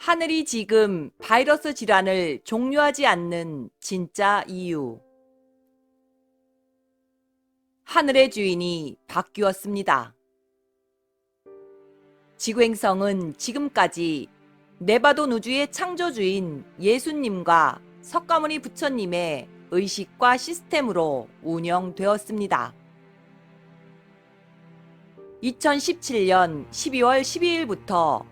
하늘이 지금 바이러스 질환을 종료하지 않는 진짜 이유. 하늘의 주인이 바뀌었습니다. 지구행성은 지금까지 네바돈 우주의 창조주인 예수님과 석가모니 부처님의 의식과 시스템으로 운영되었습니다. 2017년 12월 12일부터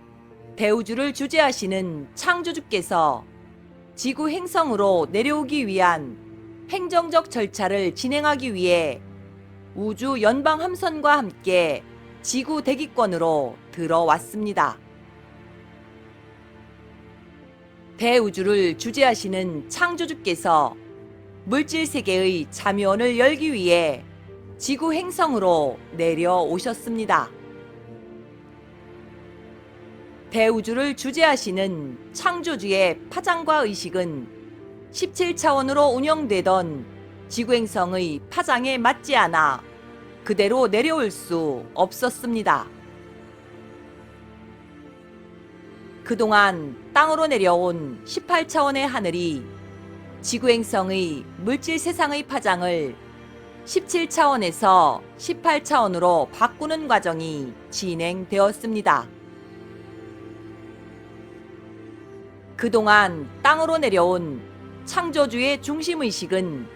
대우주를 주재하시는 창조주께서 지구 행성으로 내려오기 위한 행정적 절차를 진행하기 위해 우주 연방 함선과 함께 지구 대기권으로 들어왔습니다. 대우주를 주재하시는 창조주께서 물질 세계의 잠요원을 열기 위해 지구 행성으로 내려오셨습니다. 대우주를 주재하시는 창조주의 파장과 의식은 17차원으로 운영되던 지구행성의 파장에 맞지 않아 그대로 내려올 수 없었습니다. 그동안 땅으로 내려온 18차원의 하늘이 지구행성의 물질 세상의 파장을 17차원에서 18차원으로 바꾸는 과정이 진행되었습니다. 그동안 땅으로 내려온 창조주의 중심의식은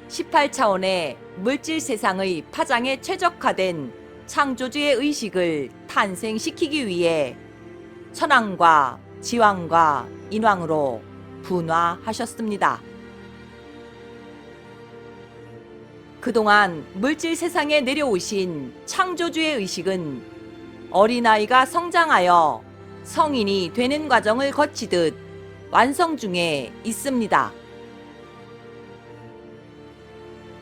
18차원의 물질 세상의 파장에 최적화된 창조주의 의식을 탄생시키기 위해 천왕과 지왕과 인왕으로 분화하셨습니다. 그동안 물질 세상에 내려오신 창조주의 의식은 어린아이가 성장하여 성인이 되는 과정을 거치듯 완성 중에 있습니다.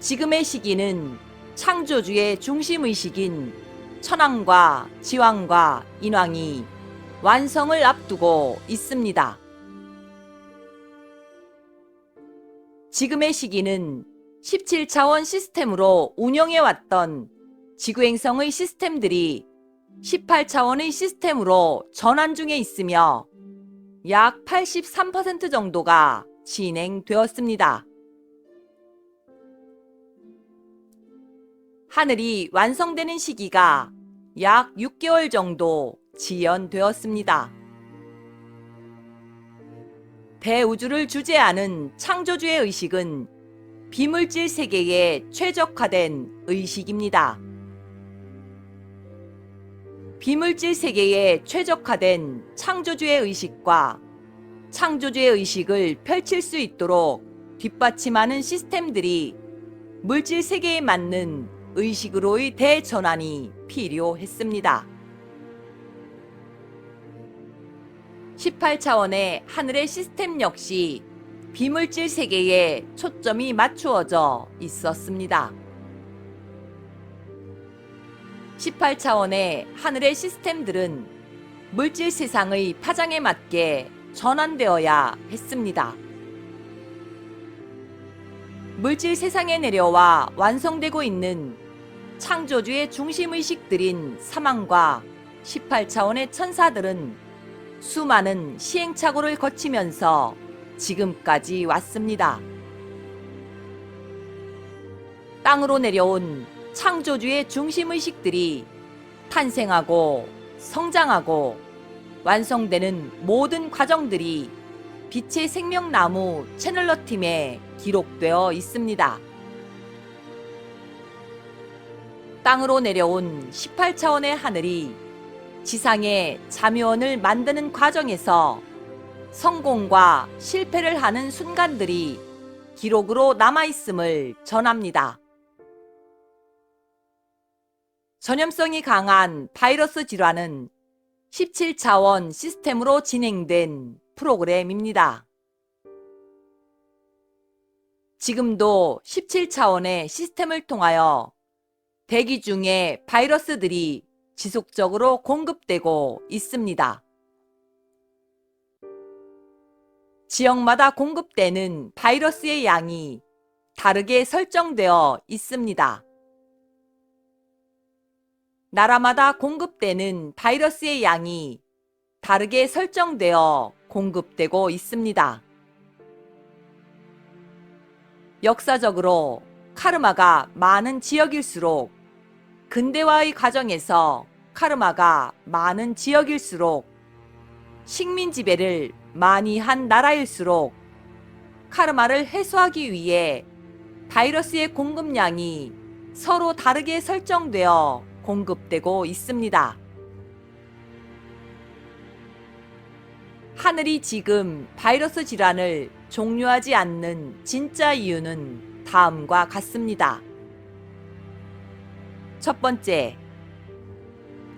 지금의 시기는 창조주의 중심의식인 천왕과 지왕과 인왕이 완성을 앞두고 있습니다. 지금의 시기는 17차원 시스템으로 운영해왔던 지구행성의 시스템들이 18차원의 시스템으로 전환 중에 있으며 약 83% 정도가 진행되었습니다. 하늘이 완성되는 시기가 약 6개월 정도 지연되었습니다. 대우주를 주재하는 창조주의 의식은 비물질 세계에 최적화된 의식입니다. 비물질 세계에 최적화된 창조주의 의식과 창조주의 의식을 펼칠 수 있도록 뒷받침하는 시스템들이 물질 세계에 맞는 의식으로의 대전환이 필요했습니다. 18차원의 하늘의 시스템 역시 비물질 세계에 초점이 맞추어져 있었습니다. 18차원의 하늘의 시스템들은 물질 세상의 파장에 맞게 전환되어야 했습니다. 물질 세상에 내려와 완성되고 있는 창조주의 중심의식들인 사망과 18차원의 천사들은 수많은 시행착오를 거치면서 지금까지 왔습니다. 땅으로 내려온 창조주의 중심의식들이 탄생하고 성장하고 완성되는 모든 과정들이 빛의 생명나무 채널러 팀에 기록되어 있습니다. 땅으로 내려온 18차원의 하늘이 지상의 잠요원을 만드는 과정에서 성공과 실패를 하는 순간들이 기록으로 남아있음을 전합니다. 전염성이 강한 바이러스 질환은 17차원 시스템으로 진행된 프로그램입니다. 지금도 17차원의 시스템을 통하여 대기 중에 바이러스들이 지속적으로 공급되고 있습니다. 지역마다 공급되는 바이러스의 양이 다르게 설정되어 있습니다. 나라마다 공급되는 바이러스의 양이 다르게 설정되어 공급되고 있습니다. 역사적으로 카르마가 많은 지역일수록, 근대화의 과정에서 카르마가 많은 지역일수록, 식민 지배를 많이 한 나라일수록 카르마를 해소하기 위해 바이러스의 공급량이 서로 다르게 설정되어 공급되고 있습니다. 하늘이 지금 바이러스 질환을 종료하지 않는 진짜 이유는 다음과 같습니다. 첫 번째,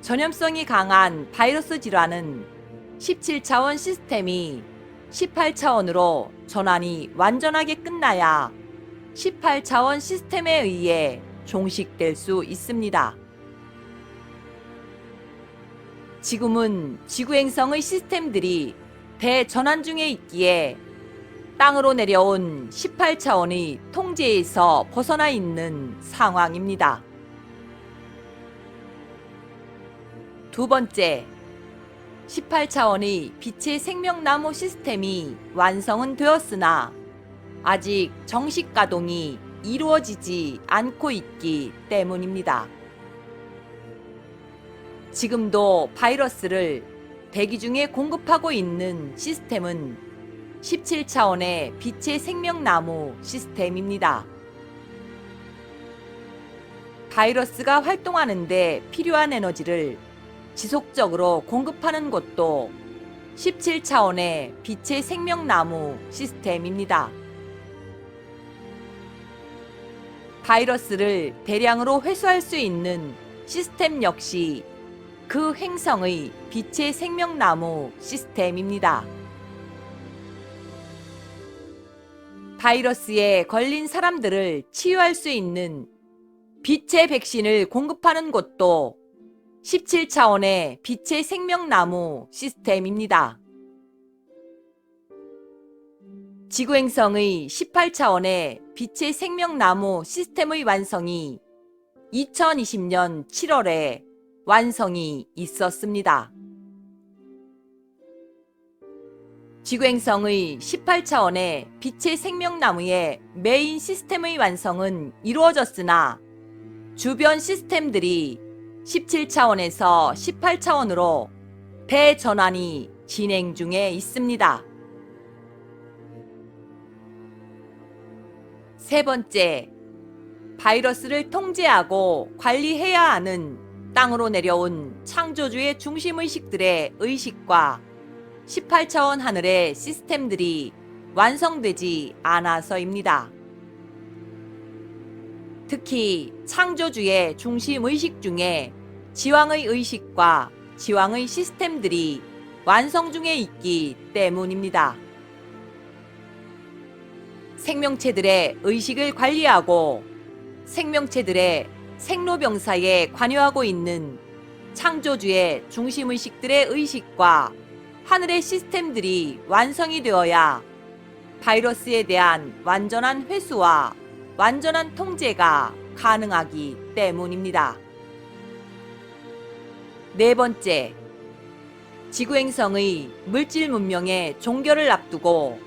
전염성이 강한 바이러스 질환은 17차원 시스템이 18차원으로 전환이 완전하게 끝나야 18차원 시스템에 의해 종식될 수 있습니다. 지금은 지구행성의 시스템들이 대전환 중에 있기에 땅으로 내려온 18차원의 통제에서 벗어나 있는 상황입니다. 두 번째, 18차원의 빛의 생명나무 시스템이 완성은 되었으나 아직 정식 가동이 이루어지지 않고 있기 때문입니다. 지금도 바이러스를 대기 중에 공급하고 있는 시스템은 17차원의 빛의 생명나무 시스템입니다. 바이러스가 활동하는데 필요한 에너지를 지속적으로 공급하는 곳도 17차원의 빛의 생명나무 시스템입니다. 바이러스를 대량으로 회수할 수 있는 시스템 역시 그 행성의 빛의 생명나무 시스템입니다. 바이러스에 걸린 사람들을 치유할 수 있는 빛의 백신을 공급하는 곳도 17차원의 빛의 생명나무 시스템입니다. 지구행성의 18차원의 빛의 생명나무 시스템의 완성이 2020년 7월에 완성이 있었습니다. 지구행성의 18차원의 빛의 생명나무의 메인 시스템의 완성은 이루어졌으나 주변 시스템들이 17차원에서 18차원으로 대전환이 진행 중에 있습니다. 세 번째, 바이러스를 통제하고 관리해야 하는 땅으로 내려온 창조주의 중심의식들의 의식과 18차원 하늘의 시스템들이 완성되지 않아서입니다. 특히 창조주의 중심의식 중에 지왕의 의식과 지왕의 시스템들이 완성 중에 있기 때문입니다. 생명체들의 의식을 관리하고 생명체들의 생로병사에 관여하고 있는 창조주의 중심의식들의 의식과 하늘의 시스템들이 완성이 되어야 바이러스에 대한 완전한 회수와 완전한 통제가 가능하기 때문입니다. 네 번째, 지구행성의 물질 문명의 종결을 앞두고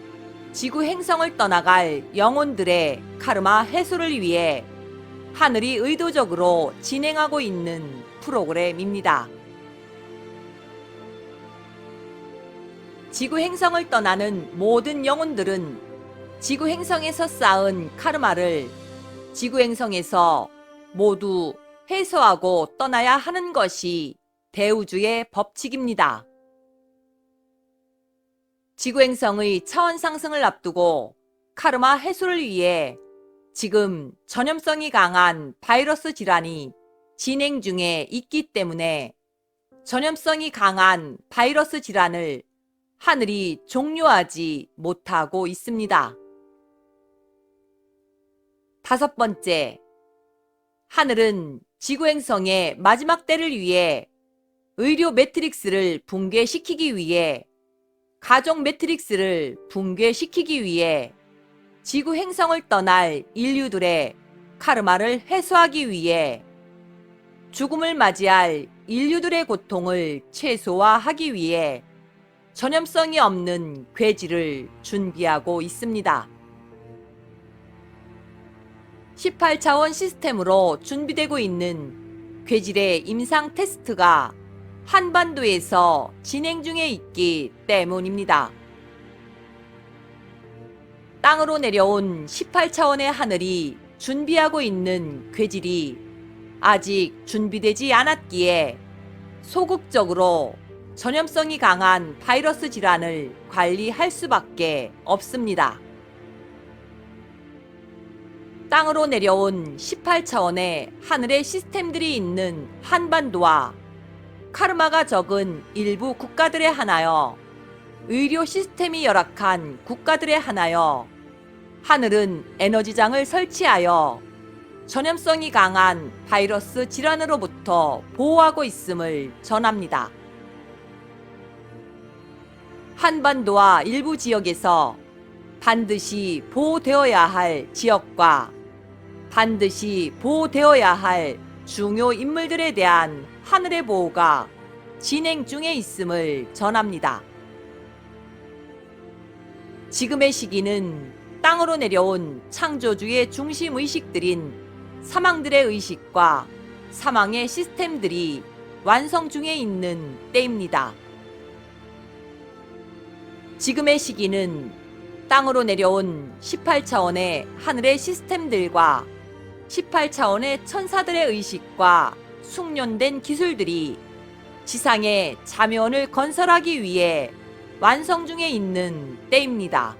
지구행성을 떠나갈 영혼들의 카르마 해소를 위해 하늘이 의도적으로 진행하고 있는 프로그램입니다. 지구행성을 떠나는 모든 영혼들은 지구행성에서 쌓은 카르마를 지구행성에서 모두 해소하고 떠나야 하는 것이 대우주의 법칙입니다. 지구행성의 차원 상승을 앞두고 카르마 해소를 위해 지금 전염성이 강한 바이러스 질환이 진행 중에 있기 때문에 전염성이 강한 바이러스 질환을 하늘이 종료하지 못하고 있습니다. 다섯 번째, 하늘은 지구행성의 마지막 때를 위해 의료 매트릭스를 붕괴시키기 위해 가족 매트릭스를 붕괴시키기 위해 지구 행성을 떠날 인류들의 카르마를 해소하기 위해 죽음을 맞이할 인류들의 고통을 최소화하기 위해 전염성이 없는 괴질을 준비하고 있습니다. 18차원 시스템으로 준비되고 있는 괴질의 임상 테스트가 한반도에서 진행 중에 있기 때문입니다. 땅으로 내려온 18차원의 하늘이 준비하고 있는 괴질이 아직 준비되지 않았기에 소극적으로 전염성이 강한 바이러스 질환을 관리할 수밖에 없습니다. 땅으로 내려온 18차원의 하늘의 시스템들이 있는 한반도와 카르마가 적은 일부 국가들에 한하여 의료 시스템이 열악한 국가들에 한하여 하늘은 에너지장을 설치하여 전염성이 강한 바이러스 질환으로부터 보호하고 있음을 전합니다. 한반도와 일부 지역에서 반드시 보호되어야 할 지역과 반드시 보호되어야 할 중요 인물들에 대한 하늘의 보호가 진행 중에 있음을 전합니다. 지금의 시기는 땅으로 내려온 창조주의 중심 의식들인 사망들의 의식과 사망의 시스템들이 완성 중에 있는 때입니다. 지금의 시기는 땅으로 내려온 18차원의 하늘의 시스템들과 18차원의 천사들의 의식과 숙련된 기술들이 지상의 자묘원을 건설하기 위해 완성 중에 있는 때입니다.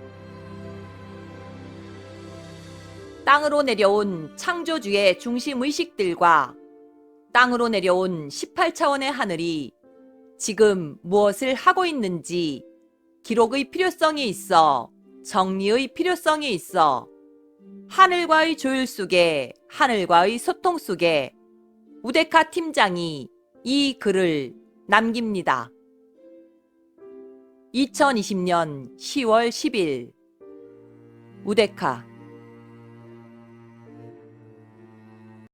땅으로 내려온 창조주의 중심 의식들과 땅으로 내려온 18차원의 하늘이 지금 무엇을 하고 있는지 기록의 필요성이 있어 정리의 필요성이 있어 하늘과의 조율 속에 하늘과의 소통 속에 우데카 팀장이 이 글을 남깁니다. 2020년 10월 10일 우데카